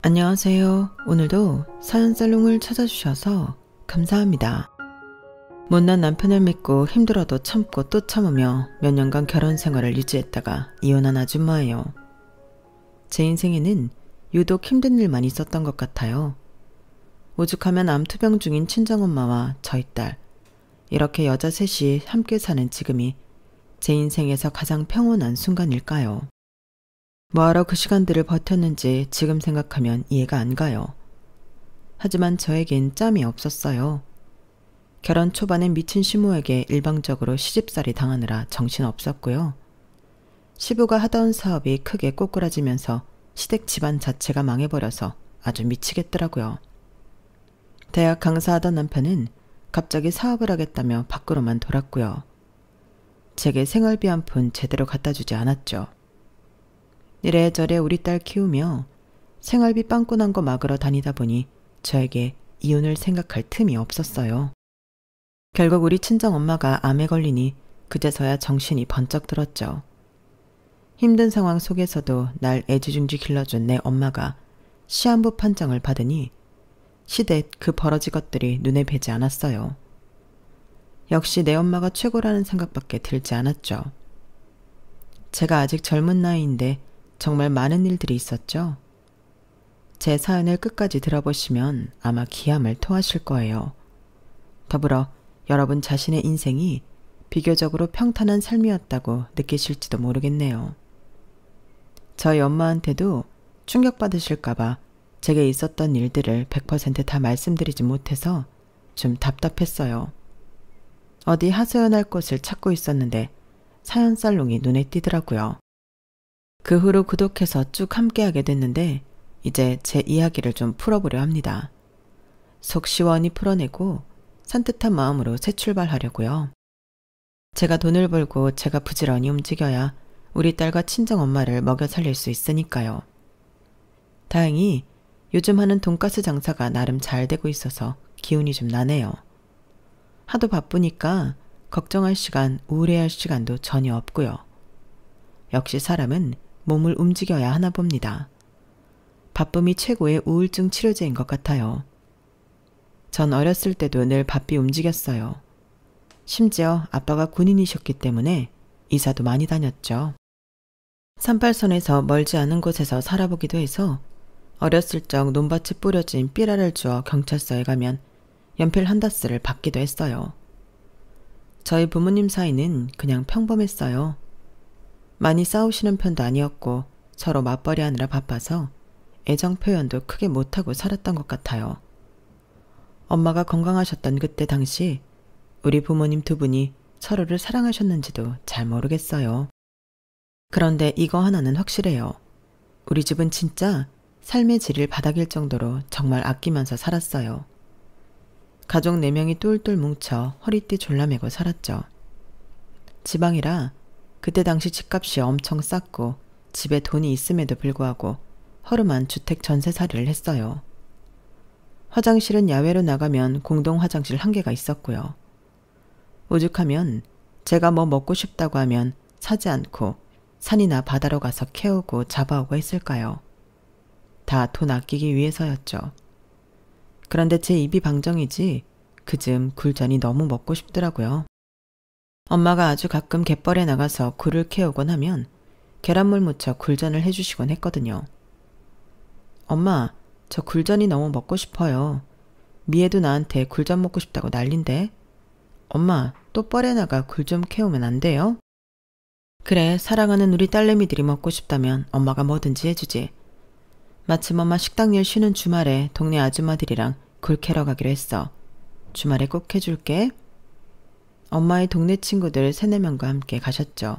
안녕하세요. 오늘도 사연살롱을 찾아주셔서 감사합니다. 못난 남편을 믿고 힘들어도 참고 또 참으며 몇 년간 결혼 생활을 유지했다가 이혼한 아줌마예요. 제 인생에는 유독 힘든 일만 있었던 것 같아요. 오죽하면 암투병 중인 친정엄마와 저희 딸, 이렇게 여자 셋이 함께 사는 지금이 제 인생에서 가장 평온한 순간일까요? 뭐하러 그 시간들을 버텼는지 지금 생각하면 이해가 안 가요. 하지만 저에겐 짬이 없었어요. 결혼 초반엔 미친 시모에게 일방적으로 시집살이 당하느라 정신 없었고요. 시부가 하던 사업이 크게 꼬꾸라지면서 시댁 집안 자체가 망해버려서 아주 미치겠더라고요. 대학 강사하던 남편은 갑자기 사업을 하겠다며 밖으로만 돌았고요. 제게 생활비 한 푼 제대로 갖다 주지 않았죠. 이래저래 우리 딸 키우며 생활비 빵꾸난 거 막으러 다니다 보니 저에게 이혼을 생각할 틈이 없었어요. 결국 우리 친정엄마가 암에 걸리니 그제서야 정신이 번쩍 들었죠. 힘든 상황 속에서도 날 애지중지 길러준 내 엄마가 시한부 판정을 받으니 시댁 그 버러지 것들이 눈에 뵈지 않았어요. 역시 내 엄마가 최고라는 생각밖에 들지 않았죠. 제가 아직 젊은 나이인데 정말 많은 일들이 있었죠. 제 사연을 끝까지 들어보시면 아마 기함을 토하실 거예요. 더불어 여러분 자신의 인생이 비교적으로 평탄한 삶이었다고 느끼실지도 모르겠네요. 저희 엄마한테도 충격받으실까봐 제게 있었던 일들을 100% 다 말씀드리지 못해서 좀 답답했어요. 어디 하소연할 곳을 찾고 있었는데 사연살롱이 눈에 띄더라고요. 그 후로 구독해서 쭉 함께하게 됐는데 이제 제 이야기를 좀 풀어보려 합니다. 속 시원히 풀어내고 산뜻한 마음으로 새 출발하려고요. 제가 돈을 벌고 제가 부지런히 움직여야 우리 딸과 친정엄마를 먹여 살릴 수 있으니까요. 다행히 요즘 하는 돈가스 장사가 나름 잘 되고 있어서 기운이 좀 나네요. 하도 바쁘니까 걱정할 시간, 우울해할 시간도 전혀 없고요. 역시 사람은 몸을 움직여야 하나 봅니다. 바쁨이 최고의 우울증 치료제인 것 같아요. 전 어렸을 때도 늘 바삐 움직였어요. 심지어 아빠가 군인이셨기 때문에 이사도 많이 다녔죠. 38선에서 멀지 않은 곳에서 살아보기도 해서 어렸을 적 논밭에 뿌려진 삐라를 주워 경찰서에 가면 연필 한 다스를 받기도 했어요. 저희 부모님 사이는 그냥 평범했어요. 많이 싸우시는 편도 아니었고 서로 맞벌이 하느라 바빠서 애정 표현도 크게 못하고 살았던 것 같아요. 엄마가 건강하셨던 그때 당시 우리 부모님 두 분이 서로를 사랑하셨는지도 잘 모르겠어요. 그런데 이거 하나는 확실해요. 우리 집은 진짜 삶의 질을 바닥일 정도로 정말 아끼면서 살았어요. 가족 4명이 똘똘 뭉쳐 허리띠 졸라매고 살았죠. 지방이라 그때 당시 집값이 엄청 쌌고 집에 돈이 있음에도 불구하고 허름한 주택 전세살이를 했어요. 화장실은 야외로 나가면 공동 화장실 1개가 있었고요. 오죽하면 제가 뭐 먹고 싶다고 하면 사지 않고 산이나 바다로 가서 캐오고 잡아오고 했을까요? 다 돈 아끼기 위해서였죠. 그런데 제 입이 방정이지 그즘 굴전이 너무 먹고 싶더라고요. 엄마가 아주 가끔 갯벌에 나가서 굴을 캐오곤 하면 계란물 묻혀 굴전을 해주시곤 했거든요. 엄마, 저 굴전이 너무 먹고 싶어요. 미애도 나한테 굴전 먹고 싶다고 난린데. 엄마, 또 뻘에 나가 굴 좀 캐오면 안 돼요? 그래, 사랑하는 우리 딸내미들이 먹고 싶다면 엄마가 뭐든지 해주지. 마침 엄마 식당 일 쉬는 주말에 동네 아줌마들이랑 굴 캐러 가기로 했어. 주말에 꼭 해줄게. 엄마의 동네 친구들 3-4명과 함께 가셨죠.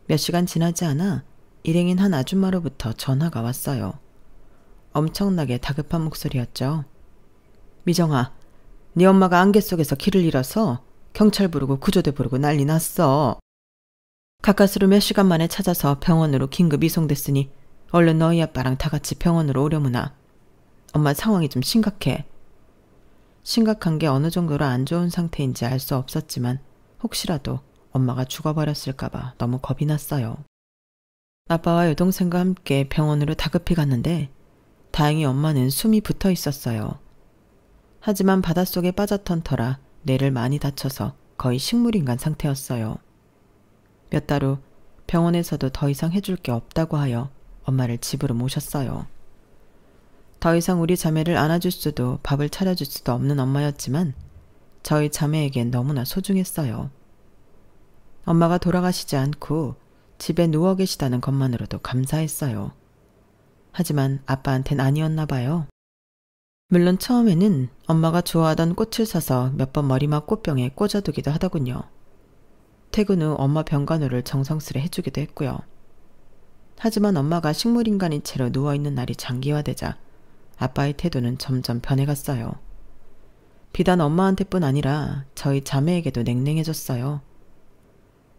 몇 시간 지나지 않아 일행인 한 아줌마로부터 전화가 왔어요. 엄청나게 다급한 목소리였죠. 미정아, 네 엄마가 안개 속에서 길을 잃어서 경찰 부르고 구조대 부르고 난리 났어. 가까스로 몇 시간 만에 찾아서 병원으로 긴급 이송됐으니 얼른 너희 아빠랑 다 같이 병원으로 오려무나. 엄마 상황이 좀 심각해. 심각한 게 어느 정도로 안 좋은 상태인지 알 수 없었지만 혹시라도 엄마가 죽어버렸을까봐 너무 겁이 났어요. 아빠와 여동생과 함께 병원으로 다급히 갔는데 다행히 엄마는 숨이 붙어 있었어요. 하지만 바닷속에 빠졌던 터라 뇌를 많이 다쳐서 거의 식물인간 상태였어요. 몇 달 후 병원에서도 더 이상 해줄 게 없다고 하여 엄마를 집으로 모셨어요. 더 이상 우리 자매를 안아줄 수도 밥을 차려줄 수도 없는 엄마였지만 저희 자매에겐 너무나 소중했어요. 엄마가 돌아가시지 않고 집에 누워 계시다는 것만으로도 감사했어요. 하지만 아빠한텐 아니었나 봐요. 물론 처음에는 엄마가 좋아하던 꽃을 사서 몇 번 머리맡 꽃병에 꽂아두기도 하더군요. 퇴근 후 엄마 병간호를 정성스레 해주기도 했고요. 하지만 엄마가 식물인간인 채로 누워있는 날이 장기화되자 아빠의 태도는 점점 변해갔어요. 비단 엄마한테뿐 아니라 저희 자매에게도 냉랭해졌어요.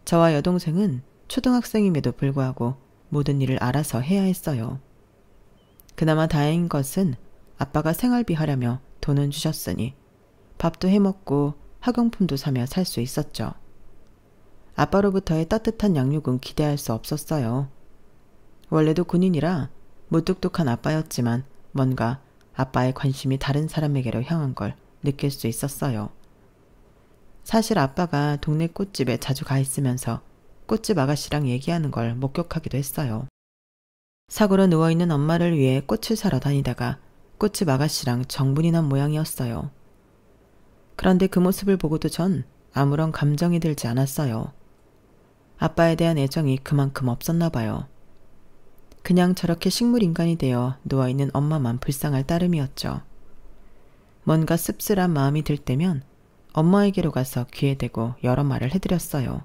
저와 여동생은 초등학생임에도 불구하고 모든 일을 알아서 해야 했어요. 그나마 다행인 것은 아빠가 생활비 하려며 돈은 주셨으니 밥도 해먹고 학용품도 사며 살 수 있었죠. 아빠로부터의 따뜻한 양육은 기대할 수 없었어요. 원래도 군인이라 무뚝뚝한 아빠였지만 뭔가 아빠의 관심이 다른 사람에게로 향한 걸 느낄 수 있었어요. 사실 아빠가 동네 꽃집에 자주 가 있으면서 꽃집 아가씨랑 얘기하는 걸 목격하기도 했어요. 사고로 누워있는 엄마를 위해 꽃을 사러 다니다가 꽃집 아가씨랑 정분이 난 모양이었어요. 그런데 그 모습을 보고도 전 아무런 감정이 들지 않았어요. 아빠에 대한 애정이 그만큼 없었나 봐요. 그냥 저렇게 식물인간이 되어 누워있는 엄마만 불쌍할 따름이었죠. 뭔가 씁쓸한 마음이 들 때면 엄마에게로 가서 귀에 대고 여러 말을 해드렸어요.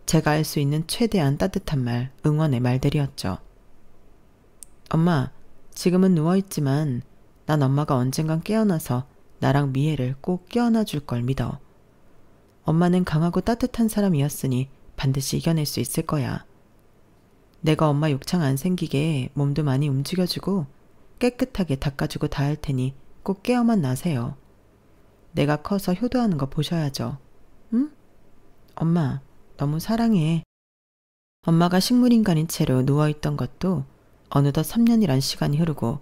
제가 할 수 있는 최대한 따뜻한 말, 응원의 말들이었죠. 엄마, 지금은 누워있지만 난 엄마가 언젠간 깨어나서 나랑 미애를 꼭 깨어나 줄 걸 믿어. 엄마는 강하고 따뜻한 사람이었으니 반드시 이겨낼 수 있을 거야. 내가 엄마 욕창 안 생기게 몸도 많이 움직여주고 깨끗하게 닦아주고 다 할 테니 꼭 깨어만 나세요. 내가 커서 효도하는 거 보셔야죠. 응? 엄마, 너무 사랑해. 엄마가 식물인간인 채로 누워있던 것도 어느덧 3년이란 시간이 흐르고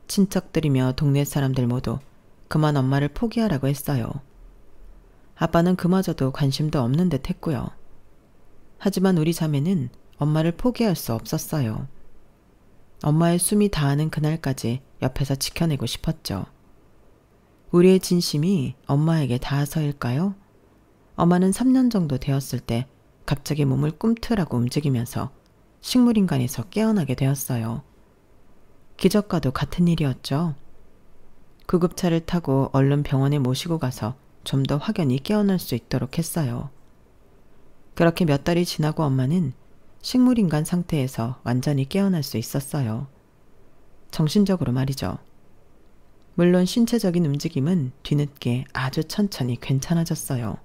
친척들이며 동네 사람들 모두 그만 엄마를 포기하라고 했어요. 아빠는 그마저도 관심도 없는 듯 했고요. 하지만 우리 자매는 엄마를 포기할 수 없었어요. 엄마의 숨이 다하는 그날까지 옆에서 지켜내고 싶었죠. 우리의 진심이 엄마에게 닿아서일까요? 엄마는 3년 정도 되었을 때 갑자기 몸을 꿈틀하고 움직이면서 식물인간에서 깨어나게 되었어요. 기적과도 같은 일이었죠. 구급차를 타고 얼른 병원에 모시고 가서 좀 더 확연히 깨어날 수 있도록 했어요. 그렇게 몇 달이 지나고 엄마는 식물인간 상태에서 완전히 깨어날 수 있었어요. 정신적으로 말이죠. 물론 신체적인 움직임은 뒤늦게 아주 천천히 괜찮아졌어요.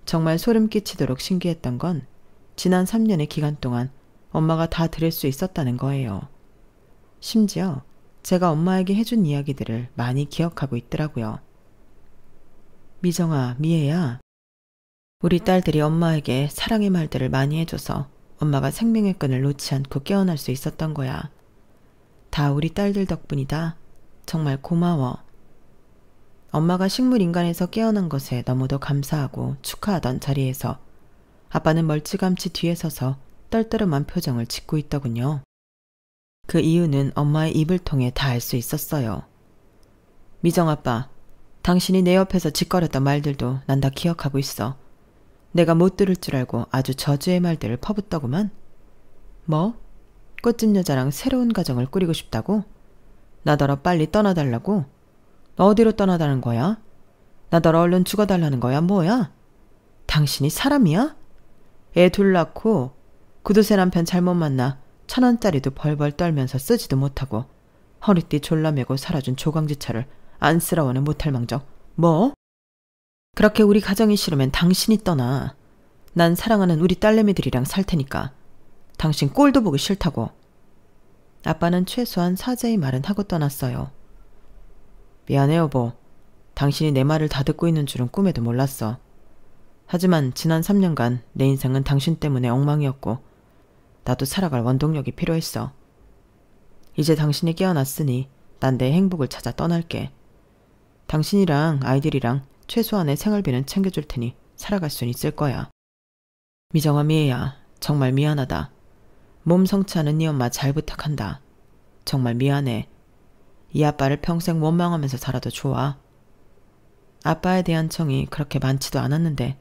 정말 소름 끼치도록 신기했던 건 지난 3년의 기간 동안 엄마가 다 들을 수 있었다는 거예요. 심지어 제가 엄마에게 해준 이야기들을 많이 기억하고 있더라고요. 미정아, 미애야. 우리 딸들이 엄마에게 사랑의 말들을 많이 해줘서 엄마가 생명의 끈을 놓지 않고 깨어날 수 있었던 거야. 다 우리 딸들 덕분이다. 정말 고마워. 엄마가 식물인간에서 깨어난 것에 너무도 감사하고 축하하던 자리에서 아빠는 멀찌감치 뒤에 서서 떨떠름한 표정을 짓고 있더군요. 그 이유는 엄마의 입을 통해 다 알 수 있었어요. 미정아빠, 당신이 내 옆에서 짓거렸던 말들도 난 다 기억하고 있어. 내가 못 들을 줄 알고 아주 저주의 말들을 퍼붓더구만. 뭐? 꽃집 여자랑 새로운 가정을 꾸리고 싶다고? 나더러 빨리 떠나달라고? 너 어디로 떠나다는 거야? 나더러 얼른 죽어달라는 거야? 뭐야? 당신이 사람이야? 애 둘 낳고 구두쇠 남편 잘못 만나 1,000원짜리도 벌벌 떨면서 쓰지도 못하고 허리띠 졸라매고 살아준 조강지처를 안쓰러워는 못할 망정. 뭐? 그렇게 우리 가정이 싫으면 당신이 떠나. 난 사랑하는 우리 딸내미들이랑 살 테니까. 당신 꼴도 보기 싫다고. 아빠는 최소한 사죄의 말은 하고 떠났어요. 미안해 여보. 당신이 내 말을 다 듣고 있는 줄은 꿈에도 몰랐어. 하지만 지난 3년간 내 인생은 당신 때문에 엉망이었고 나도 살아갈 원동력이 필요했어. 이제 당신이 깨어났으니 난 내 행복을 찾아 떠날게. 당신이랑 아이들이랑 최소한의 생활비는 챙겨줄 테니 살아갈 순 있을 거야. 미정아 미애야, 정말 미안하다. 몸 성취하는 네 엄마 잘 부탁한다. 정말 미안해. 이 아빠를 평생 원망하면서 살아도 좋아. 아빠에 대한 정이 그렇게 많지도 않았는데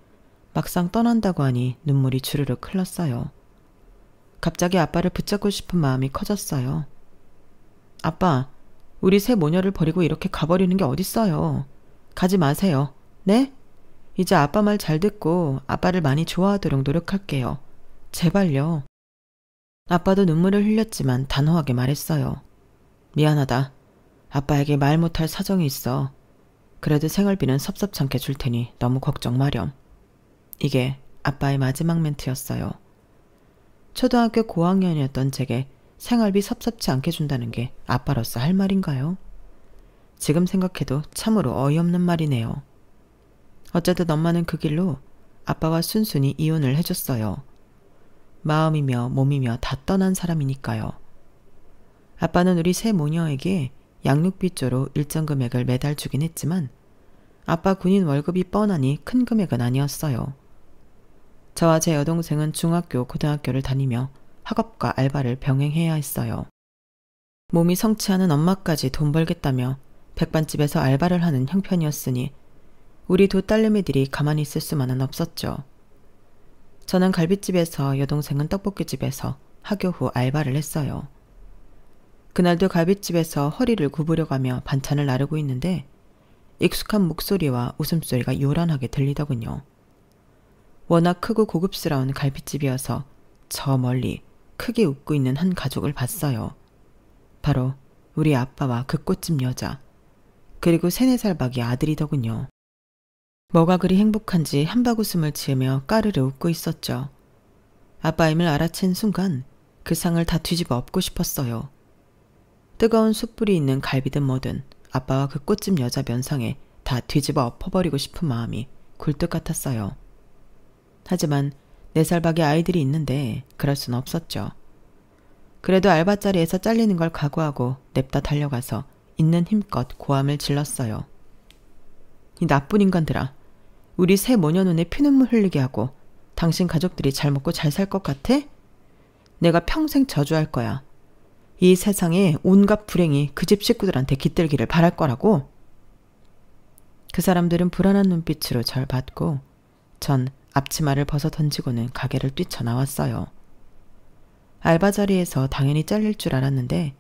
막상 떠난다고 하니 눈물이 주르륵 흘렀어요. 갑자기 아빠를 붙잡고 싶은 마음이 커졌어요. 아빠, 우리 새 모녀를 버리고 이렇게 가버리는 게 어딨어요. 가지 마세요. 네? 이제 아빠 말 잘 듣고 아빠를 많이 좋아하도록 노력할게요. 제발요. 아빠도 눈물을 흘렸지만 단호하게 말했어요. 미안하다. 아빠에게 말 못할 사정이 있어. 그래도 생활비는 섭섭찮게 줄 테니 너무 걱정 마렴. 이게 아빠의 마지막 멘트였어요. 초등학교 고학년이었던 제게 생활비 섭섭치 않게 준다는 게 아빠로서 할 말인가요? 지금 생각해도 참으로 어이없는 말이네요. 어쨌든 엄마는 그 길로 아빠와 순순히 이혼을 해줬어요. 마음이며 몸이며 다 떠난 사람이니까요. 아빠는 우리 새 모녀에게 양육비조로 일정 금액을 매달 주긴 했지만 아빠 군인 월급이 뻔하니 큰 금액은 아니었어요. 저와 제 여동생은 중학교, 고등학교를 다니며 학업과 알바를 병행해야 했어요. 몸이 성취하는 엄마까지 돈 벌겠다며 백반집에서 알바를 하는 형편이었으니 우리 두 딸내미들이 가만히 있을 수만은 없었죠. 저는 갈비집에서, 여동생은 떡볶이집에서 학교 후 알바를 했어요. 그날도 갈비집에서 허리를 구부려가며 반찬을 나르고 있는데 익숙한 목소리와 웃음소리가 요란하게 들리더군요. 워낙 크고 고급스러운 갈비집이어서 저 멀리 크게 웃고 있는 한 가족을 봤어요. 바로 우리 아빠와 그 꽃집 여자, 그리고 3-4살 박이 아들이더군요. 뭐가 그리 행복한지 한바구음을 지으며 까르르 웃고 있었죠. 아빠임을 알아챈 순간 그 상을 다 뒤집어 엎고 싶었어요. 뜨거운 숯불이 있는 갈비든 뭐든 아빠와 그 꽃집 여자 면상에 다 뒤집어 엎어버리고 싶은 마음이 굴뚝 같았어요. 하지만 4살 박의 아이들이 있는데 그럴 순 없었죠. 그래도 알바자리에서 잘리는 걸 각오하고 냅다 달려가서 있는 힘껏 고함을 질렀어요. 이 나쁜 인간들아, 우리 새 모녀 눈에 피눈물 흘리게 하고 당신 가족들이 잘 먹고 잘 살 것 같아? 내가 평생 저주할 거야. 이 세상에 온갖 불행이 그 집 식구들한테 깃들기를 바랄 거라고. 그 사람들은 불안한 눈빛으로 절 봤고 전 앞치마를 벗어 던지고는 가게를 뛰쳐나왔어요. 알바 자리에서 당연히 잘릴 줄 알았는데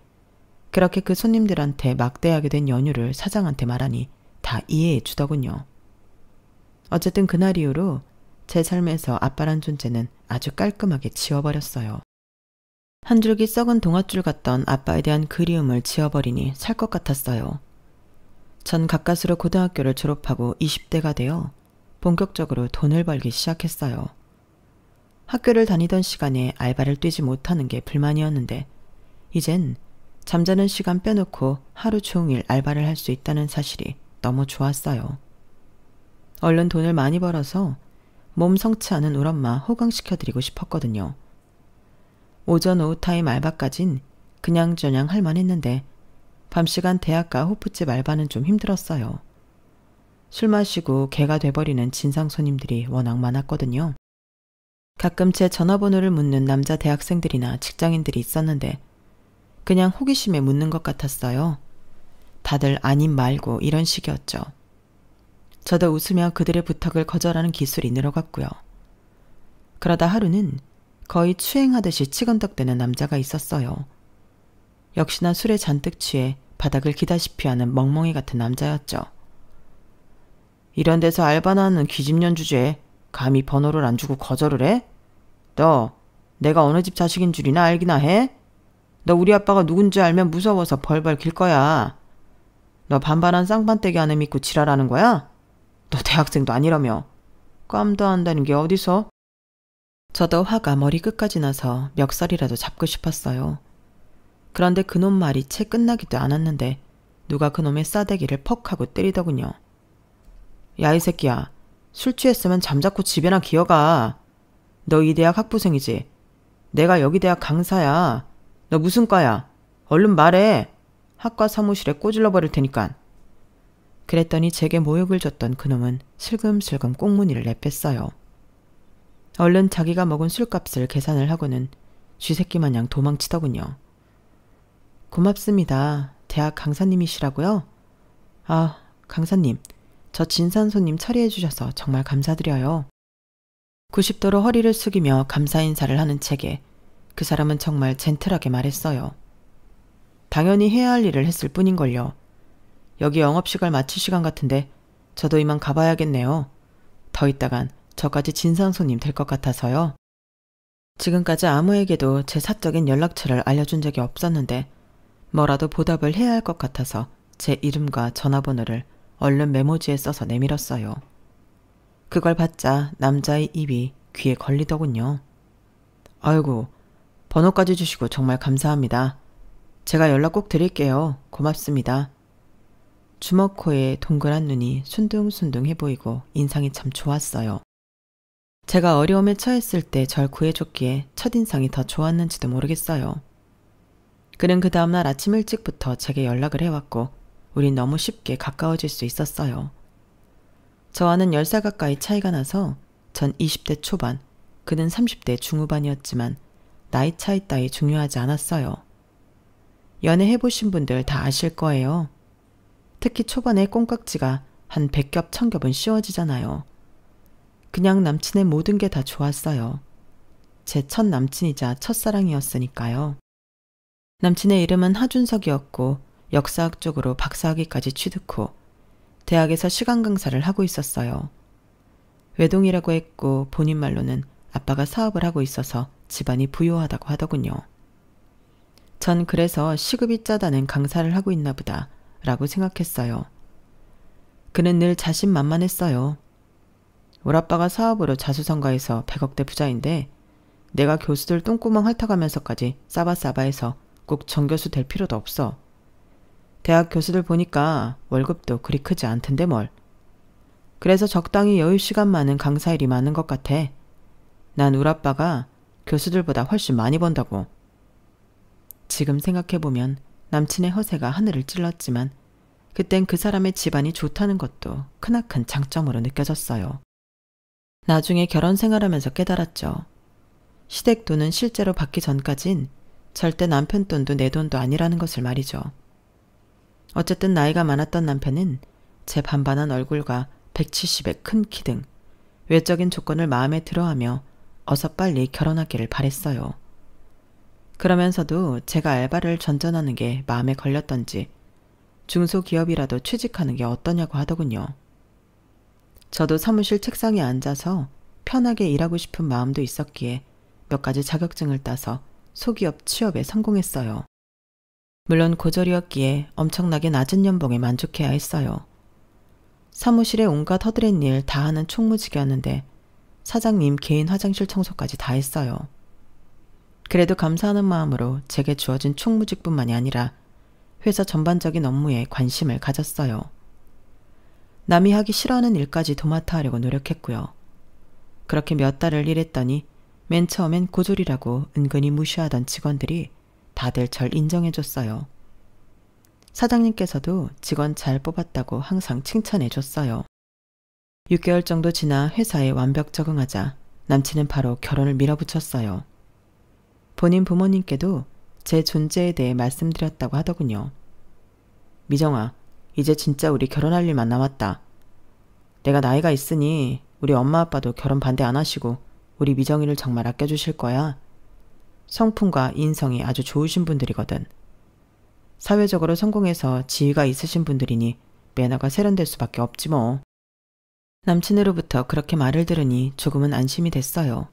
그렇게 그 손님들한테 막대하게 된 연유를 사장한테 말하니 다 이해해 주더군요. 어쨌든 그날 이후로 제 삶에서 아빠란 존재는 아주 깔끔하게 지워버렸어요. 한 줄기 썩은 동아줄 같던 아빠에 대한 그리움을 지워버리니 살 것 같았어요. 전 가까스로 고등학교를 졸업하고 20대가 되어 본격적으로 돈을 벌기 시작했어요. 학교를 다니던 시간에 알바를 뛰지 못하는 게 불만이었는데 이젠 잠자는 시간 빼놓고 하루 종일 알바를 할 수 있다는 사실이 너무 좋았어요. 얼른 돈을 많이 벌어서 몸 성취하는 우리 엄마 호강시켜드리고 싶었거든요. 오전 오후 타임 알바까진 그냥저냥 할만했는데 밤시간 대학가 호프집 알바는 좀 힘들었어요. 술 마시고 개가 돼버리는 진상 손님들이 워낙 많았거든요. 가끔 제 전화번호를 묻는 남자 대학생들이나 직장인들이 있었는데 그냥 호기심에 묻는 것 같았어요. 다들 아님 말고 이런 식이었죠. 저도 웃으며 그들의 부탁을 거절하는 기술이 늘어갔고요. 그러다 하루는 거의 추행하듯이 치건덕대는 남자가 있었어요. 역시나 술에 잔뜩 취해 바닥을 기다시피 하는 멍멍이 같은 남자였죠. 이런 데서 알바나 하는 기집년 주제에 감히 번호를 안 주고 거절을 해? 너 내가 어느 집 자식인 줄이나 알기나 해? 너 우리 아빠가 누군지 알면 무서워서 벌벌 길 거야. 너 반반한 쌍반떼기 안에 믿고 지랄하는 거야? 너 대학생도 아니라며. 깜도 한다는 게 어디서? 저도 화가 머리 끝까지 나서 멱살이라도 잡고 싶었어요. 그런데 그놈 말이 채 끝나기도 않았는데 누가 그놈의 싸대기를 퍽 하고 때리더군요. 야, 이 새끼야. 술 취했으면 잠자코 집에나 기어가. 너 이 대학 학부생이지? 내가 여기 대학 강사야. 너 무슨 과야? 얼른 말해. 학과 사무실에 꼬질러 버릴 테니깐. 그랬더니 제게 모욕을 줬던 그놈은 슬금슬금 꽁무니를 내뺐어요. 얼른 자기가 먹은 술값을 계산을 하고는 쥐새끼 마냥 도망치더군요. 고맙습니다. 대학 강사님이시라고요? 아, 강사님. 저 진산 손님 처리해 주셔서 정말 감사드려요. 90도로 허리를 숙이며 감사 인사를 하는 제게 그 사람은 정말 젠틀하게 말했어요. 당연히 해야 할 일을 했을 뿐인걸요. 여기 영업시간 마칠 시간 같은데 저도 이만 가봐야겠네요. 더 있다간 저까지 진상 손님 될 것 같아서요. 지금까지 아무에게도 제 사적인 연락처를 알려준 적이 없었는데 뭐라도 보답을 해야 할 것 같아서 제 이름과 전화번호를 얼른 메모지에 써서 내밀었어요. 그걸 받자 남자의 입이 귀에 걸리더군요. 아이고, 번호까지 주시고 정말 감사합니다. 제가 연락 꼭 드릴게요. 고맙습니다. 주먹코에 동그란 눈이 순둥순둥해 보이고 인상이 참 좋았어요. 제가 어려움에 처했을 때 절 구해줬기에 첫인상이 더 좋았는지도 모르겠어요. 그는 그 다음날 아침 일찍부터 제게 연락을 해왔고 우린 너무 쉽게 가까워질 수 있었어요. 저와는 10살 가까이 차이가 나서 전 20대 초반, 그는 30대 중후반이었지만 나이 차이 따위 중요하지 않았어요. 연애해보신 분들 다 아실 거예요. 특히 초반에 콩깍지가 한 100겹 1000겹은 씌워지잖아요. 그냥 남친의 모든 게 다 좋았어요. 제 첫 남친이자 첫사랑이었으니까요. 남친의 이름은 하준석이었고 역사학 쪽으로 박사학위까지 취득 후 대학에서 시간 강사를 하고 있었어요. 외동이라고 했고 본인 말로는 아빠가 사업을 하고 있어서 집안이 부유하다고 하더군요. 전 그래서 시급이 짜다는 강사를 하고 있나 보다 라고 생각했어요. 그는 늘 자신만만했어요. 우리 아빠가 사업으로 자수성가해서 100억대 부자인데 내가 교수들 똥구멍 핥아가면서까지 싸바싸바해서 꼭 정교수 될 필요도 없어. 대학 교수들 보니까 월급도 그리 크지 않던데 뭘. 그래서 적당히 여유 시간 많은 강사 일이 많은 것 같아. 난 우리 아빠가 교수들보다 훨씬 많이 번다고. 지금 생각해보면 남친의 허세가 하늘을 찔렀지만 그땐 그 사람의 집안이 좋다는 것도 크나큰 장점으로 느껴졌어요. 나중에 결혼 생활하면서 깨달았죠. 시댁 돈은 실제로 받기 전까진 절대 남편 돈도 내 돈도 아니라는 것을 말이죠. 어쨌든 나이가 많았던 남편은 제 반반한 얼굴과 170의 큰 키 등 외적인 조건을 마음에 들어하며 어서 빨리 결혼하기를 바랬어요. 그러면서도 제가 알바를 전전하는 게 마음에 걸렸던지 중소기업이라도 취직하는 게 어떠냐고 하더군요. 저도 사무실 책상에 앉아서 편하게 일하고 싶은 마음도 있었기에 몇 가지 자격증을 따서 소기업 취업에 성공했어요. 물론 고졸이었기에 엄청나게 낮은 연봉에 만족해야 했어요. 사무실에 온갖 허드렛 일 다 하는 총무직이었는데 사장님 개인 화장실 청소까지 다 했어요. 그래도 감사하는 마음으로 제게 주어진 총무직뿐만이 아니라 회사 전반적인 업무에 관심을 가졌어요. 남이 하기 싫어하는 일까지 도맡아 하려고 노력했고요. 그렇게 몇 달을 일했더니 맨 처음엔 고졸이라고 은근히 무시하던 직원들이 다들 절 인정해줬어요. 사장님께서도 직원 잘 뽑았다고 항상 칭찬해줬어요. 6개월 정도 지나 회사에 완벽 적응하자 남친은 바로 결혼을 밀어붙였어요. 본인 부모님께도 제 존재에 대해 말씀드렸다고 하더군요. 미정아, 이제 진짜 우리 결혼할 일만 남았다. 내가 나이가 있으니 우리 엄마 아빠도 결혼 반대 안 하시고 우리 미정이를 정말 아껴주실 거야. 성품과 인성이 아주 좋으신 분들이거든. 사회적으로 성공해서 지위가 있으신 분들이니 매너가 세련될 수밖에 없지 뭐. 남친으로부터 그렇게 말을 들으니 조금은 안심이 됐어요.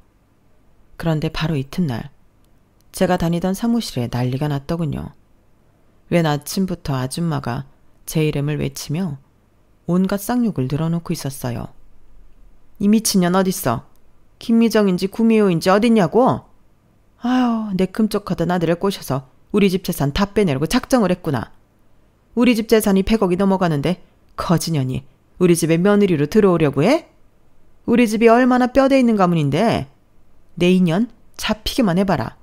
그런데 바로 이튿날 제가 다니던 사무실에 난리가 났더군요. 웬 아침부터 아줌마가 제 이름을 외치며 온갖 쌍욕을 늘어놓고 있었어요. 이 미친년 어딨어? 김미정인지 구미호인지 어딨냐고? 아유, 내 끔찍하던 아들을 꼬셔서 우리 집 재산 다 빼내려고 작정을 했구나. 우리 집 재산이 100억이 넘어가는데 거지년이 우리 집에 며느리로 들어오려고 해? 우리 집이 얼마나 뼈대 있는 가문인데 내 인연 잡히기만 해봐라.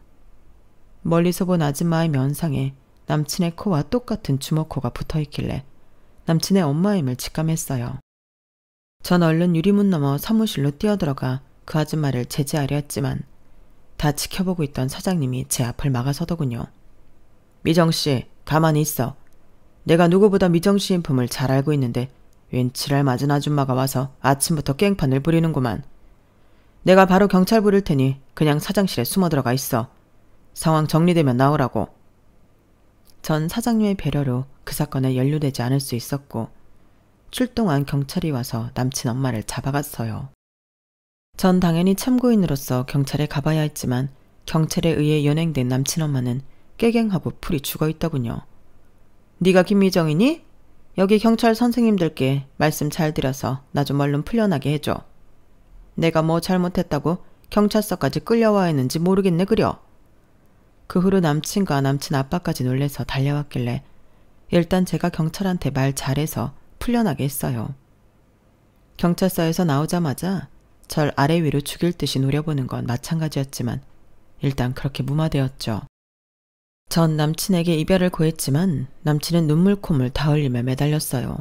멀리서 본 아줌마의 면상에 남친의 코와 똑같은 주먹코가 붙어있길래 남친의 엄마임을 직감했어요. 전 얼른 유리문 너머 사무실로 뛰어들어가 그 아줌마를 제지하려 했지만 다 지켜보고 있던 사장님이 제 앞을 막아서더군요. 미정씨, 가만히 있어. 내가 누구보다 미정씨 인품을 잘 알고 있는데 웬 지랄 맞은 아줌마가 와서 아침부터 깽판을 부리는구만. 내가 바로 경찰 부를 테니 그냥 사장실에 숨어 들어가 있어. 상황 정리되면 나오라고. 전 사장님의 배려로 그 사건에 연루되지 않을 수 있었고 출동한 경찰이 와서 남친 엄마를 잡아갔어요. 전 당연히 참고인으로서 경찰에 가봐야 했지만 경찰에 의해 연행된 남친 엄마는 깨갱하고 풀이 죽어있더군요. 네가 김미정이니? 여기 경찰 선생님들께 말씀 잘 드려서 나 좀 얼른 풀려나게 해줘. 내가 뭐 잘못했다고 경찰서까지 끌려와 했는지 모르겠네 그려. 그 후로 남친과 남친 아빠까지 놀래서 달려왔길래 일단 제가 경찰한테 말 잘해서 풀려나게 했어요. 경찰서에서 나오자마자 절 아래 위로 죽일 듯이 노려보는 건 마찬가지였지만 일단 그렇게 무마되었죠. 전 남친에게 이별을 고했지만 남친은 눈물 콧물 다 흘리며 매달렸어요.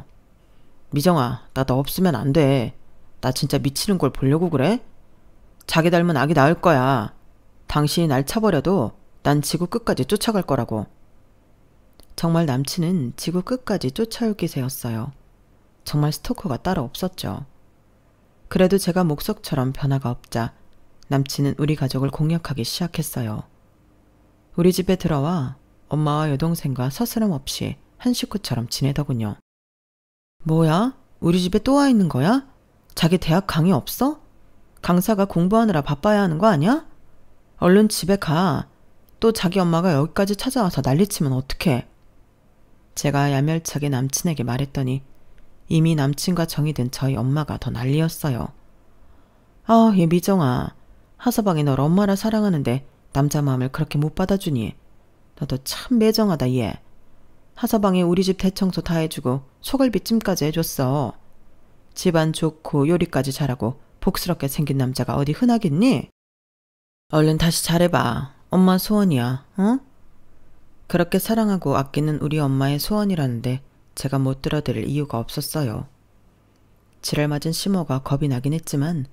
미정아, 나 너 없으면 안 돼. 나 진짜 미치는 걸 보려고 그래? 자기 닮은 아기 낳을 거야. 당신이 날 차버려도 난 지구 끝까지 쫓아갈 거라고. 정말 남친은 지구 끝까지 쫓아올 기세였어요. 정말 스토커가 따로 없었죠. 그래도 제가 목석처럼 변화가 없자 남친은 우리 가족을 공략하기 시작했어요. 우리 집에 들어와 엄마와 여동생과 서스럼 없이 한 식구처럼 지내더군요. 뭐야? 우리 집에 또 와 있는 거야? 자기 대학 강의 없어? 강사가 공부하느라 바빠야 하는 거 아니야? 얼른 집에 가. 또 자기 엄마가 여기까지 찾아와서 난리치면 어떡해. 제가 야멸차게 남친에게 말했더니 이미 남친과 정이 든 저희 엄마가 더 난리였어요. 아, 얘 미정아. 하서방이 널 엄마라 사랑하는데 남자 마음을 그렇게 못 받아주니. 너도 참 매정하다 얘. 하서방이 우리 집 대청소 다 해주고 소갈비찜까지 해줬어. 집안 좋고 요리까지 잘하고 복스럽게 생긴 남자가 어디 흔하겠니? 얼른 다시 잘해봐. 엄마 소원이야. 어? 그렇게 사랑하고 아끼는 우리 엄마의 소원이라는데 제가 못 들어드릴 이유가 없었어요. 지랄 맞은 시모가 겁이 나긴 했지만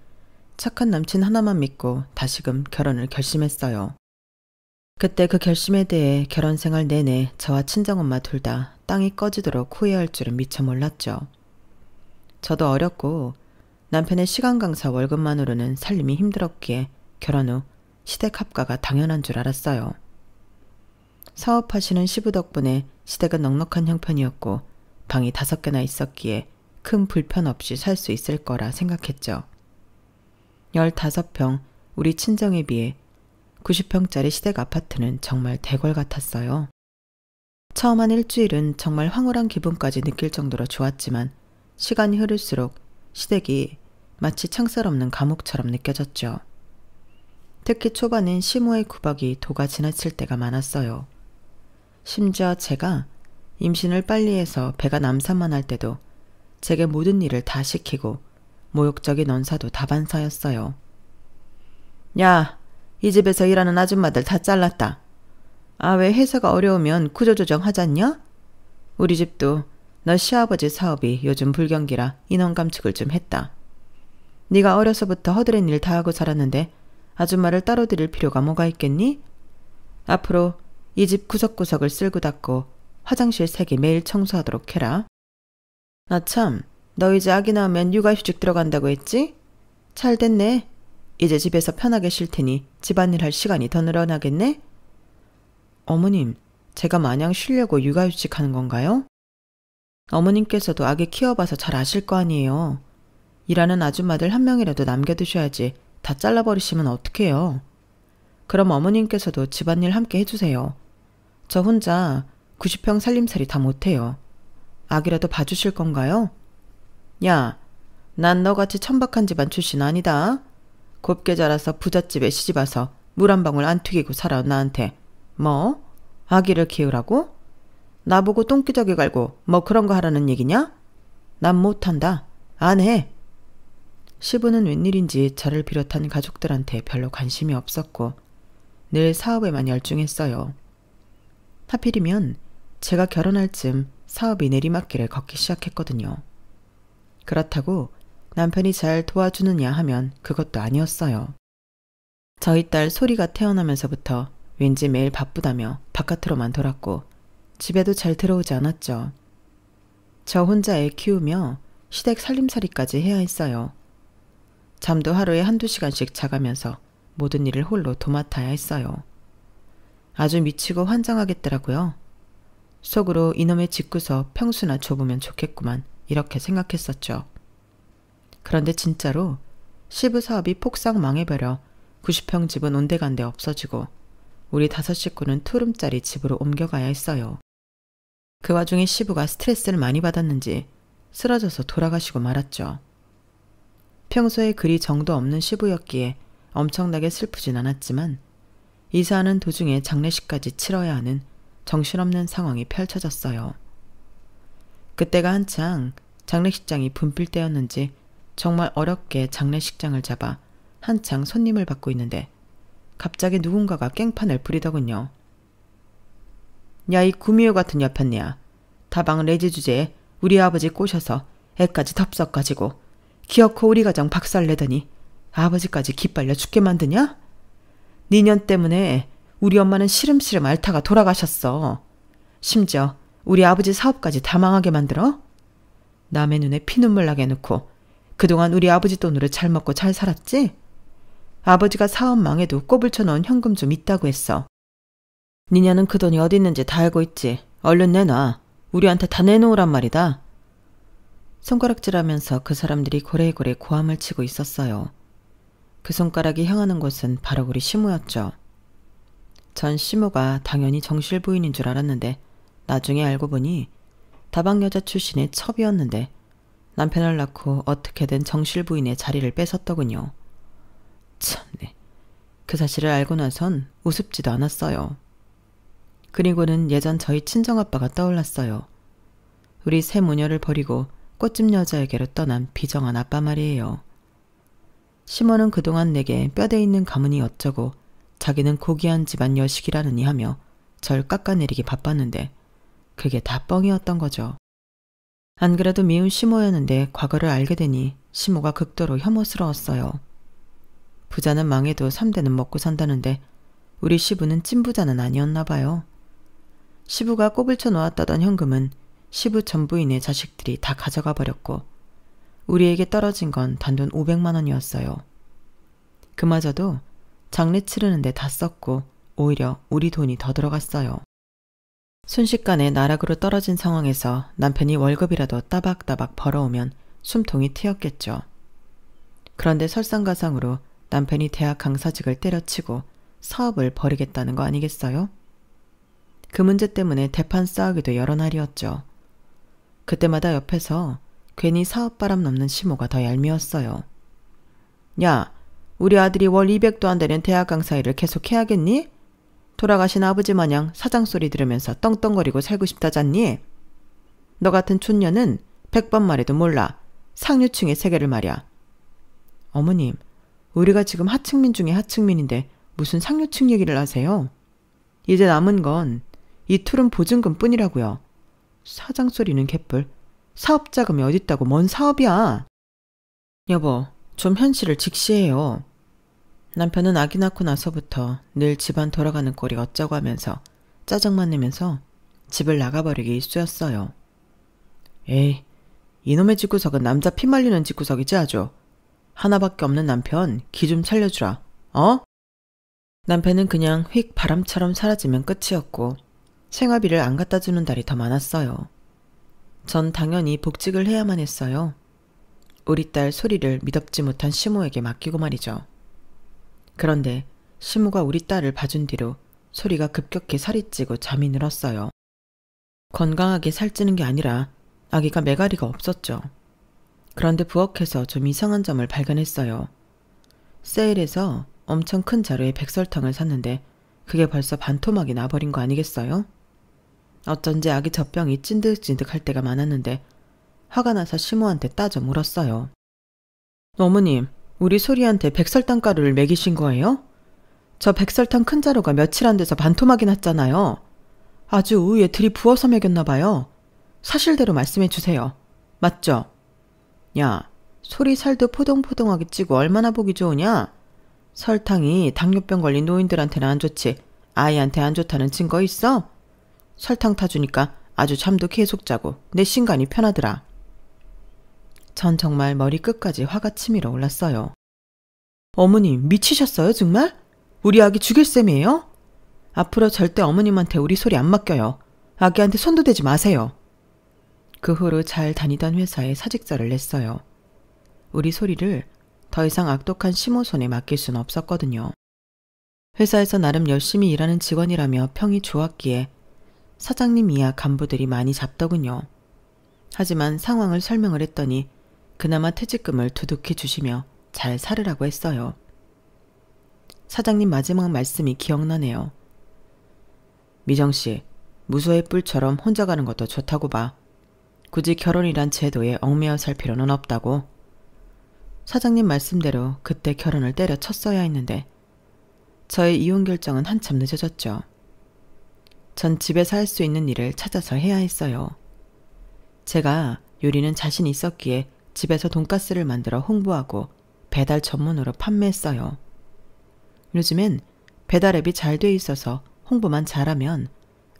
착한 남친 하나만 믿고 다시금 결혼을 결심했어요. 그때 그 결심에 대해 결혼 생활 내내 저와 친정엄마 둘 다 땅이 꺼지도록 후회할 줄은 미처 몰랐죠. 저도 어렸고 남편의 시간 강사 월급만으로는 살림이 힘들었기에 결혼 후 시댁 합가가 당연한 줄 알았어요. 사업하시는 시부 덕분에 시댁은 넉넉한 형편이었고 방이 5개나 있었기에 큰 불편 없이 살 수 있을 거라 생각했죠. 15평 우리 친정에 비해 90평짜리 시댁 아파트는 정말 대궐 같았어요. 처음 한 일주일은 정말 황홀한 기분까지 느낄 정도로 좋았지만 시간이 흐를수록 시댁이 마치 창살 없는 감옥처럼 느껴졌죠. 특히 초반엔 시모의 구박이 도가 지나칠 때가 많았어요. 심지어 제가 임신을 빨리 해서 배가 남산만 할 때도 제게 모든 일을 다 시키고 모욕적인 언사도 다반사였어요. 야, 이 집에서 일하는 아줌마들 다 잘랐다. 아, 왜 회사가 어려우면 구조조정 하잖냐? 우리 집도 너 시아버지 사업이 요즘 불경기라 인원 감축을 좀 했다. 네가 어려서부터 허드렛 일 다 하고 살았는데 아줌마를 따로 들일 필요가 뭐가 있겠니? 앞으로 이 집 구석구석을 쓸고 닦고 화장실 3개 매일 청소하도록 해라. 나 참, 너 이제 아기 낳으면 육아휴직 들어간다고 했지? 잘 됐네. 이제 집에서 편하게 쉴 테니 집안일 할 시간이 더 늘어나겠네? 어머님, 제가 마냥 쉬려고 육아휴직 하는 건가요? 어머님께서도 아기 키워봐서 잘 아실 거 아니에요. 일하는 아줌마들 한 명이라도 남겨두셔야지 다 잘라버리시면 어떡해요. 그럼 어머님께서도 집안일 함께 해주세요. 저 혼자 90평 살림살이 다 못해요. 아기라도 봐주실 건가요? 야, 난 너같이 천박한 집안 출신 아니다. 곱게 자라서 부잣집에 시집와서 물 한 방울 안 튀기고 살아온 나한테 뭐? 아기를 키우라고? 나보고 똥기저귀 갈고 뭐 그런 거 하라는 얘기냐? 난 못한다. 안 해. 시부는 웬일인지 저를 비롯한 가족들한테 별로 관심이 없었고 늘 사업에만 열중했어요. 하필이면 제가 결혼할 즈음 사업이 내리막길을 걷기 시작했거든요. 그렇다고 남편이 잘 도와주느냐 하면 그것도 아니었어요. 저희 딸 소리가 태어나면서부터 왠지 매일 바쁘다며 바깥으로만 돌았고 집에도 잘 들어오지 않았죠. 저 혼자 애 키우며 시댁 살림살이까지 해야 했어요. 잠도 하루에 1~2시간씩 자가면서 모든 일을 홀로 도맡아야 했어요. 아주 미치고 환장하겠더라고요. 속으로 이놈의 집구석 평수나 좁으면 좋겠구만 이렇게 생각했었죠. 그런데 진짜로 시부 사업이 폭삭 망해버려 90평 집은 온데간데 없어지고 우리 5 식구는 투룸짜리 집으로 옮겨가야 했어요. 그 와중에 시부가 스트레스를 많이 받았는지 쓰러져서 돌아가시고 말았죠. 평소에 그리 정도 없는 시부였기에 엄청나게 슬프진 않았지만 이사하는 도중에 장례식까지 치러야 하는 정신없는 상황이 펼쳐졌어요. 그때가 한창 장례식장이 붐빌 때였는지 정말 어렵게 장례식장을 잡아 한창 손님을 받고 있는데 갑자기 누군가가 깽판을 부리더군요. 야, 이 구미호 같은 여편네야. 다방 레지 주제에 우리 아버지 꼬셔서 애까지 덥석 가지고 기어코 우리 가정 박살내더니 아버지까지 기빨려 죽게 만드냐? 니년 때문에 우리 엄마는 시름시름 앓다가 돌아가셨어. 심지어 우리 아버지 사업까지 다 망하게 만들어? 남의 눈에 피눈물 나게 해놓고 그동안 우리 아버지 돈으로 잘 먹고 잘 살았지? 아버지가 사업 망해도 꼬불 쳐놓은 현금 좀 있다고 했어. 니냐는 그 돈이 어디 있는지 다 알고 있지. 얼른 내놔. 우리한테 다 내놓으란 말이다. 손가락질하면서 그 사람들이 고래고래 고함을 치고 있었어요. 그 손가락이 향하는 곳은 바로 우리 시모였죠. 전 시모가 당연히 정실 부인인 줄 알았는데 나중에 알고 보니 다방 여자 출신의 첩이었는데 남편을 낳고 어떻게든 정실 부인의 자리를 뺏었더군요. 참네. 그 사실을 알고 나선 우습지도 않았어요. 그리고는 예전 저희 친정아빠가 떠올랐어요. 우리 새 모녀를 버리고 꽃집 여자에게로 떠난 비정한 아빠 말이에요. 시모는 그동안 내게 뼈대 있는 가문이 어쩌고 자기는 고귀한 집안 여식이라느니 하며 절 깎아내리기 바빴는데 그게 다 뻥이었던 거죠. 안 그래도 미운 시모였는데 과거를 알게 되니 시모가 극도로 혐오스러웠어요. 부자는 망해도 3대는 먹고 산다는데 우리 시부는 찐부자는 아니었나 봐요. 시부가 꼬불쳐 놓았다던 현금은 시부 전부인의 자식들이 다 가져가 버렸고 우리에게 떨어진 건 단돈 500만 원이었어요. 그마저도 장례 치르는데 다 썼고 오히려 우리 돈이 더 들어갔어요. 순식간에 나락으로 떨어진 상황에서 남편이 월급이라도 따박따박 벌어오면 숨통이 트였겠죠. 그런데 설상가상으로 남편이 대학 강사직을 때려치고 사업을 벌이겠다는 거 아니겠어요? 그 문제 때문에 대판 싸우기도 여러 날이었죠. 그때마다 옆에서 괜히 사업바람 넘는 시모가 더 얄미웠어요. 야, 우리 아들이 월 200도 안 되는 대학 강사 일을 계속 해야겠니? 돌아가신 아버지 마냥 사장 소리 들으면서 떵떵거리고 살고 싶다잖니? 너 같은 촌녀는 100번 말해도 몰라. 상류층의 세계를 말이야. 어머님, 우리가 지금 하층민 중에 하층민인데 무슨 상류층 얘기를 하세요? 이제 남은 건 이 투룸 보증금 뿐이라고요. 사장 소리는 개뿔. 사업 자금이 어딨다고 뭔 사업이야. 여보, 좀 현실을 직시해요. 남편은 아기 낳고 나서부터 늘 집안 돌아가는 꼴이 어쩌고 하면서 짜증만 내면서 집을 나가버리기 일쑤였어요. 에이, 이놈의 집구석은 남자 피 말리는 집구석이지 아주. 하나밖에 없는 남편 기 좀 살려주라. 어? 남편은 그냥 휙 바람처럼 사라지면 끝이었고 생활비를 안 갖다 주는 달이 더 많았어요. 전 당연히 복직을 해야만 했어요. 우리 딸 소리를 미덥지 못한 시모에게 맡기고 말이죠. 그런데 시모가 우리 딸을 봐준 뒤로 소리가 급격히 살이 찌고 잠이 늘었어요. 건강하게 살찌는 게 아니라 아기가 매가리가 없었죠. 그런데 부엌에서 좀 이상한 점을 발견했어요. 세일에서 엄청 큰 자루에 백설탕을 샀는데 그게 벌써 반토막이 나버린 거 아니겠어요? 어쩐지 아기 젖병이 찐득찐득할 때가 많았는데 화가 나서 시모한테 따져 물었어요. 어머님, 우리 소리한테 백설탕 가루를 먹이신 거예요? 저 백설탕 큰 자루가 며칠 안 돼서 반토막이 났잖아요. 아주 우유에 들이부어서 먹였나 봐요. 사실대로 말씀해 주세요. 맞죠? 야, 소리 살도 포동포동하게 찌고 얼마나 보기 좋으냐? 설탕이 당뇨병 걸린 노인들한테는 안 좋지 아이한테 안 좋다는 증거 있어? 설탕 타주니까 아주 잠도 계속 자고 내 신간이 편하더라. 전 정말 머리 끝까지 화가 치밀어 올랐어요. 어머님 미치셨어요 정말? 우리 아기 죽일 셈이에요? 앞으로 절대 어머님한테 우리 소리 안 맡겨요. 아기한테 손도 대지 마세요. 그 후로 잘 다니던 회사에 사직서를 냈어요. 우리 소리를 더 이상 악독한 시모 손에 맡길 수는 없었거든요. 회사에서 나름 열심히 일하는 직원이라며 평이 좋았기에 사장님 이하 간부들이 많이 잡더군요. 하지만 상황을 설명을 했더니 그나마 퇴직금을 두둑히 주시며 잘 살으라고 했어요. 사장님 마지막 말씀이 기억나네요. 미정씨, 무소의 뿔처럼 혼자 가는 것도 좋다고 봐. 굳이 결혼이란 제도에 얽매여 살 필요는 없다고. 사장님 말씀대로 그때 결혼을 때려쳤어야 했는데 저의 이혼 결정은 한참 늦어졌죠. 전 집에서 할 수 있는 일을 찾아서 해야 했어요. 제가 요리는 자신 있었기에 집에서 돈가스를 만들어 홍보하고 배달 전문으로 판매했어요. 요즘엔 배달 앱이 잘 돼 있어서 홍보만 잘하면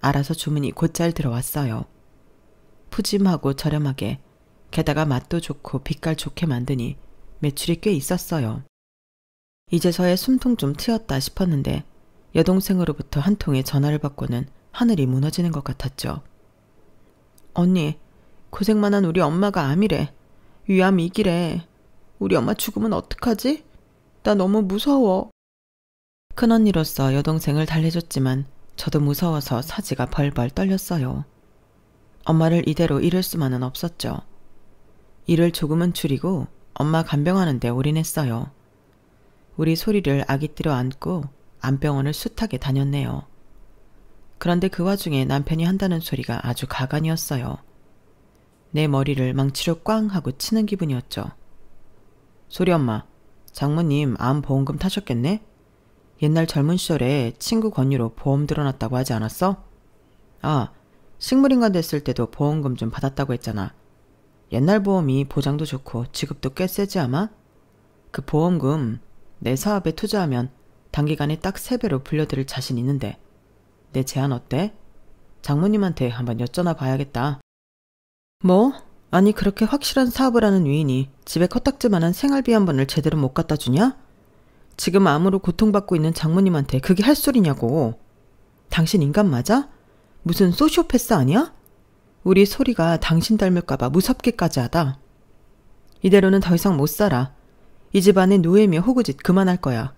알아서 주문이 곧잘 들어왔어요. 푸짐하고 저렴하게 게다가 맛도 좋고 빛깔 좋게 만드니 매출이 꽤 있었어요. 이제서야 숨통 좀 트였다 싶었는데 여동생으로부터 한 통의 전화를 받고는 하늘이 무너지는 것 같았죠. 언니, 고생만 한 우리 엄마가 암이래. 위암 2기래. 우리 엄마 죽으면 어떡하지? 나 너무 무서워. 큰언니로서 여동생을 달래줬지만 저도 무서워서 사지가 벌벌 떨렸어요. 엄마를 이대로 잃을 수만은 없었죠. 일을 조금은 줄이고 엄마 간병하는 데 올인했어요. 우리 소리를 아기띠로 안고 암병원을 숱하게 다녔네요. 그런데 그 와중에 남편이 한다는 소리가 아주 가관이었어요. 내 머리를 망치로 꽝 하고 치는 기분이었죠. 소리 엄마, 장모님 암 보험금 타셨겠네? 옛날 젊은 시절에 친구 권유로 보험 들어놨다고 하지 않았어? 아, 식물인간 됐을 때도 보험금 좀 받았다고 했잖아. 옛날 보험이 보장도 좋고 지급도 꽤 세지 아마? 그 보험금 내 사업에 투자하면 단기간에 딱 3배로 불려드릴 자신 있는데 내 제안 어때? 장모님한테 한번 여쭤나 봐야겠다. 뭐? 아니 그렇게 확실한 사업을 하는 위인이 집에 코딱지만한 생활비 한 번을 제대로 못 갖다 주냐? 지금 암으로 고통받고 있는 장모님한테 그게 할 소리냐고. 당신 인간 맞아? 무슨 소시오패스 아니야? 우리 소리가 당신 닮을까봐 무섭기까지 하다. 이대로는 더 이상 못 살아. 이 집안의 노예며 호구짓 그만할 거야.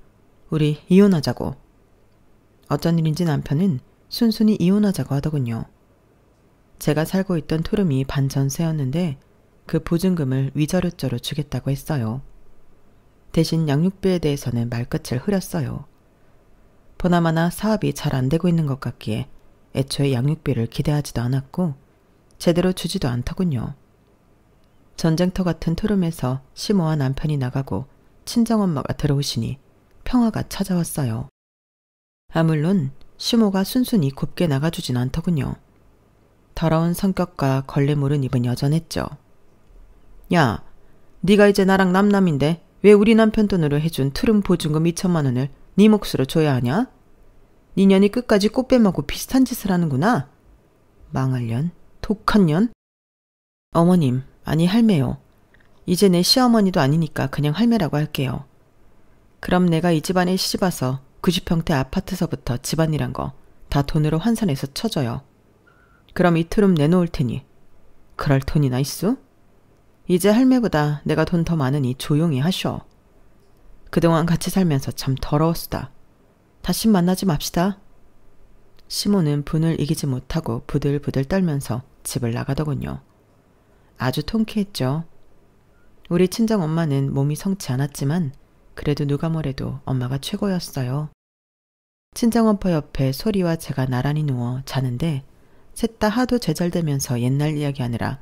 우리 이혼하자고. 어쩐 일인지 남편은 순순히 이혼하자고 하더군요. 제가 살고 있던 토름이 반전세였는데 그 보증금을 위자료째로 주겠다고 했어요. 대신 양육비에 대해서는 말끝을 흐렸어요. 보나마나 사업이 잘 안 되고 있는 것 같기에 애초에 양육비를 기대하지도 않았고 제대로 주지도 않더군요. 전쟁터 같은 토름에서 시모와 남편이 나가고 친정엄마가 들어오시니 평화가 찾아왔어요. 물론 시모가 순순히 곱게 나가주진 않더군요. 더러운 성격과 걸레물은 입은 여전했죠. 야, 네가 이제 나랑 남남인데 왜 우리 남편 돈으로 해준 트름 보증금 2천만 원을 네 몫으로 줘야 하냐? 네 년이 끝까지 꽃 빼먹고 비슷한 짓을 하는구나. 망할 년, 독한 년. 어머님, 아니 할매요. 이제 내 시어머니도 아니니까 그냥 할매라고 할게요. 그럼 내가 이 집안에 시집와서 90평대 아파트서부터 집안이란 거 다 돈으로 환산해서 쳐줘요. 그럼 이 트름 내놓을 테니 그럴 돈이나 있어? 이제 할매보다 내가 돈 더 많으니 조용히 하셔. 그동안 같이 살면서 참 더러웠수다. 다시 만나지 맙시다. 시모는 분을 이기지 못하고 부들부들 떨면서 집을 나가더군요. 아주 통쾌했죠. 우리 친정엄마는 몸이 성치 않았지만 그래도 누가 뭐래도 엄마가 최고였어요. 친정엄마 옆에 소리와 제가 나란히 누워 자는데 셋 다 하도 제잘되면서 옛날 이야기하느라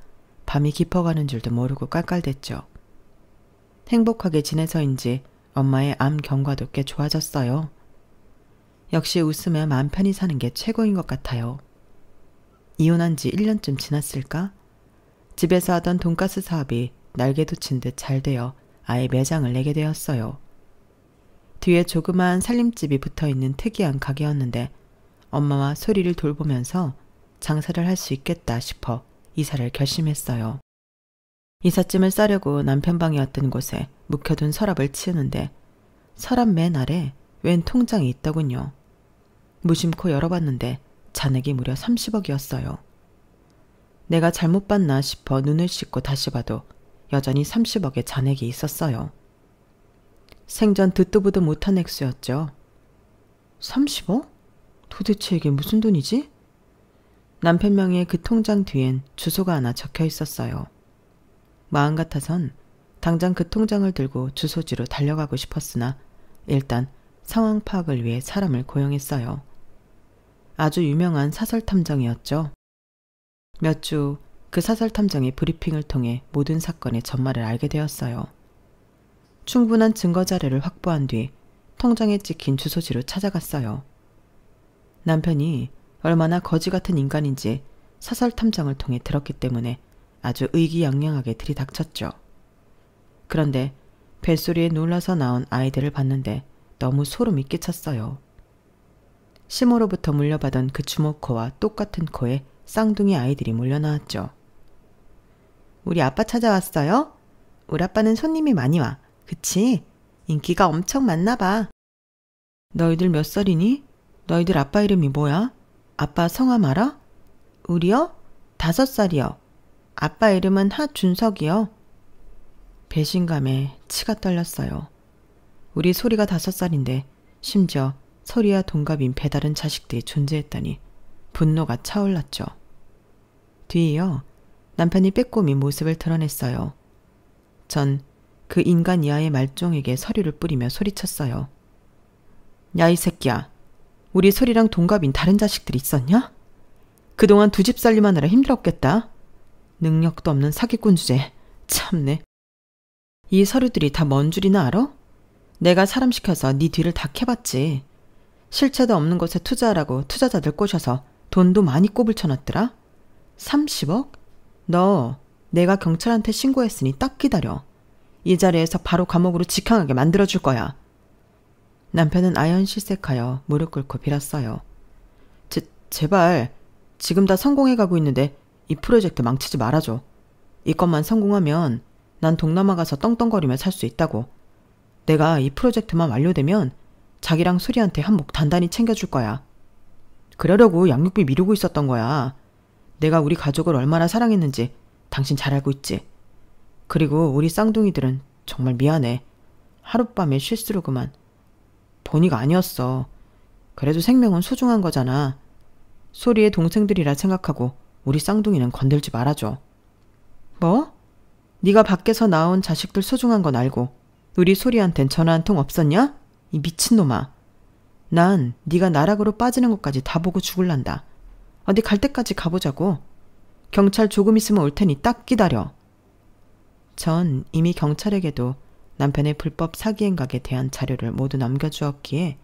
밤이 깊어가는 줄도 모르고 깔깔댔죠. 행복하게 지내서인지 엄마의 암 경과도 꽤 좋아졌어요. 역시 웃으며 마음 편히 사는 게 최고인 것 같아요. 이혼한 지 1년쯤 지났을까? 집에서 하던 돈가스 사업이 날개도 친 듯 잘 되어 아예 매장을 내게 되었어요. 뒤에 조그마한 살림집이 붙어있는 특이한 가게였는데 엄마와 소리를 돌보면서 장사를 할 수 있겠다 싶어 이사를 결심했어요. 이삿짐을 싸려고 남편 방이었던 곳에 묵혀둔 서랍을 치우는데 서랍 맨 아래 웬 통장이 있더군요. 무심코 열어봤는데 잔액이 무려 30억이었어요. 내가 잘못 봤나 싶어 눈을 씻고 다시 봐도 여전히 30억의 잔액이 있었어요. 생전 듣도 보도 못한 액수였죠. 30억? 도대체 이게 무슨 돈이지? 남편 명의의 그 통장 뒤엔 주소가 하나 적혀 있었어요. 마음 같아선 당장 그 통장을 들고 주소지로 달려가고 싶었으나 일단 상황 파악을 위해 사람을 고용했어요. 아주 유명한 사설탐정이었죠. 몇 주 그 사설탐정의 브리핑을 통해 모든 사건의 전말을 알게 되었어요. 충분한 증거 자료를 확보한 뒤 통장에 찍힌 주소지로 찾아갔어요. 남편이 얼마나 거지 같은 인간인지 사설탐정을 통해 들었기 때문에 아주 의기양양하게 들이닥쳤죠. 그런데 벨소리에 놀라서 나온 아이들을 봤는데 너무 소름이 끼쳤어요. 시모로부터 물려받은 그 주먹코와 똑같은 코에 쌍둥이 아이들이 몰려나왔죠. 우리 아빠 찾아왔어요? 우리 아빠는 손님이 많이 와. 그치? 인기가 엄청 많나 봐. 너희들 몇 살이니? 너희들 아빠 이름이 뭐야? 아빠 성함 알아? 우리요? 5살이요. 아빠 이름은 하준석이요. 배신감에 치가 떨렸어요. 우리 소리가 5살인데 심지어 소리와 동갑인 배다른 자식들이 존재했다니 분노가 차올랐죠. 뒤이어 남편이 빼꼼히 모습을 드러냈어요. 전 그 인간 이하의 말종에게 서류를 뿌리며 소리쳤어요. 야, 이 새끼야. 우리 소리랑 동갑인 다른 자식들이 있었냐? 그동안 두 집 살림하느라 힘들었겠다. 능력도 없는 사기꾼 주제. 참네. 이 서류들이 다 뭔 줄이나 알아? 내가 사람 시켜서 네 뒤를 다 캐봤지. 실체도 없는 곳에 투자하라고 투자자들 꼬셔서 돈도 많이 꼬불 쳐놨더라. 30억? 너 내가 경찰한테 신고했으니 딱 기다려. 이 자리에서 바로 감옥으로 직행하게 만들어줄 거야. 남편은 아연실색하여 무릎 꿇고 빌었어요. 제발 지금 다 성공해가고 있는데 이 프로젝트 망치지 말아줘. 이것만 성공하면 난 동남아 가서 떵떵거리며 살 수 있다고. 내가 이 프로젝트만 완료되면 자기랑 수리한테 한몫 단단히 챙겨줄 거야. 그러려고 양육비 미루고 있었던 거야. 내가 우리 가족을 얼마나 사랑했는지 당신 잘 알고 있지. 그리고 우리 쌍둥이들은 정말 미안해. 하룻밤에 실수로구만. 본의가 아니었어. 그래도 생명은 소중한 거잖아. 소리의 동생들이라 생각하고 우리 쌍둥이는 건들지 말아줘. 뭐? 네가 밖에서 나온 자식들 소중한 건 알고 우리 소리한텐 전화 한 통 없었냐? 이 미친놈아. 난 네가 나락으로 빠지는 것까지 다 보고 죽을란다. 어디 갈 때까지 가보자고. 경찰 조금 있으면 올 테니 딱 기다려. 전 이미 경찰에게도 남편의 불법 사기 행각에 대한 자료를 모두 남겨주었기에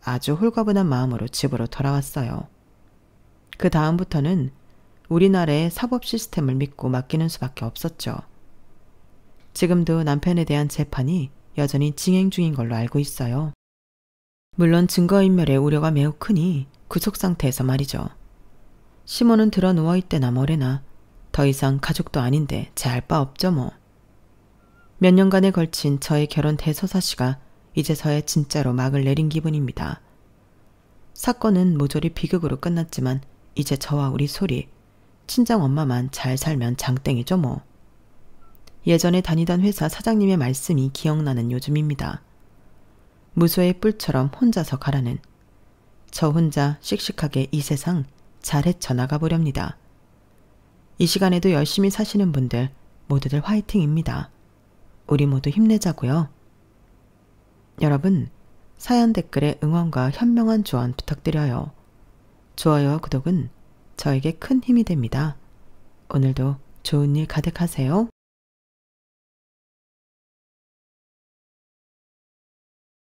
아주 홀가분한 마음으로 집으로 돌아왔어요. 그 다음부터는 우리나라의 사법 시스템을 믿고 맡기는 수밖에 없었죠. 지금도 남편에 대한 재판이 여전히 진행 중인 걸로 알고 있어요. 물론 증거인멸의 우려가 매우 크니 구속 상태에서 말이죠. 시모는 들어 누워있대나 뭐래나 더 이상 가족도 아닌데 제 알 바 없죠 뭐. 몇 년간에 걸친 저의 결혼 대서사시가 이제서야 진짜로 막을 내린 기분입니다. 사건은 모조리 비극으로 끝났지만 이제 저와 우리 소리, 친정엄마만 잘 살면 장땡이죠 뭐. 예전에 다니던 회사 사장님의 말씀이 기억나는 요즘입니다. 무소의 뿔처럼 혼자서 가라는. 저 혼자 씩씩하게 이 세상 잘 헤쳐나가 보렵니다. 이 시간에도 열심히 사시는 분들 모두들 화이팅입니다. 우리 모두 힘내자고요. 여러분, 사연 댓글에 응원과 현명한 조언 부탁드려요. 좋아요와 구독은 저에게 큰 힘이 됩니다. 오늘도 좋은 일 가득하세요.